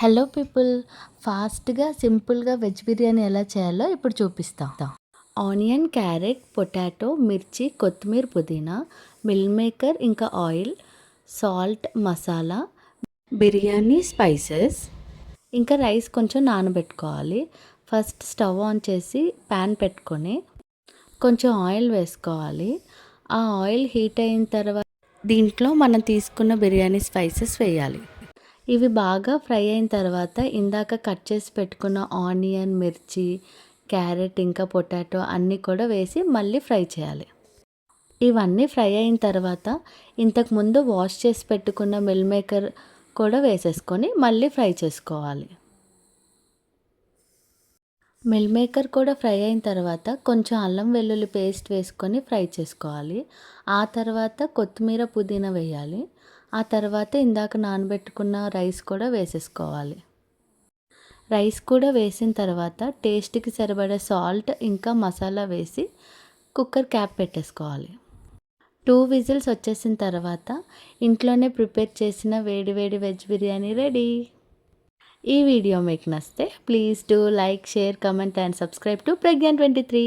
Hello people, ఫాస్ట్గా సింపుల్గా veg biryani ఎలా చేయాలో ఇప్పుడు చూపిస్తా. ఆనియన్, క్యారెట్, పొటాటో, మిర్చి, కొత్తిమీర, పుదీనా, మిల్ మేకర్, ఇంకా oil, salt, masala, biryani spices, ఇంకా రైస్ కొంచెం నానబెట్టుకోవాలి. ఫస్ట్ స్టవ్ ఆన్ చేసి ప్యాన్ పెట్టుకొని కొంచెం ఆయిల్ వేసుకోవాలి. ఆ ఆయిల్ హీట్ అయిన తర్వాత దీంట్లో మనం తీసుకున్న బిర్యానీ స్పైసెస్ వేయాలి. ఇవి బాగా ఫ్రై అయిన తర్వాత ఇందాక కట్ చేసి పెట్టుకున్న ఆనియన్, మిర్చి, క్యారెట్, ఇంకా పొటాటో అన్నీ కూడా వేసి మళ్ళీ ఫ్రై చేయాలి. ఇవన్నీ ఫ్రై అయిన తర్వాత ఇంతకుముందు వాష్ చేసి పెట్టుకున్న మిల్ మేకర్ కూడా వేసేసుకొని మళ్ళీ ఫ్రై చేసుకోవాలి. మిల్ మేకర్ కూడా ఫ్రై అయిన తర్వాత కొంచెం అల్లం వెల్లుల్లి పేస్ట్ వేసుకొని ఫ్రై చేసుకోవాలి. ఆ తర్వాత కొత్తిమీర, పుదీనా వేయాలి. ఆ తర్వాత ఇందాక నానబెట్టుకున్న రైస్ కూడా వేసేసుకోవాలి. రైస్ కూడా వేసిన తర్వాత టేస్ట్కి సరిపడా సాల్ట్ ఇంకా మసాలా వేసి కుక్కర్ క్యాప్ పెట్టేసుకోవాలి. 2 విజిల్స్ వచ్చేసిన తర్వాత ఇంట్లోనే ప్రిపేర్ చేసిన వేడి వేడి వెజ్ బిర్యానీ రెడీ. ఈ వీడియో మీకు నచ్చితే please do like, share, comment and subscribe to Pragyan23.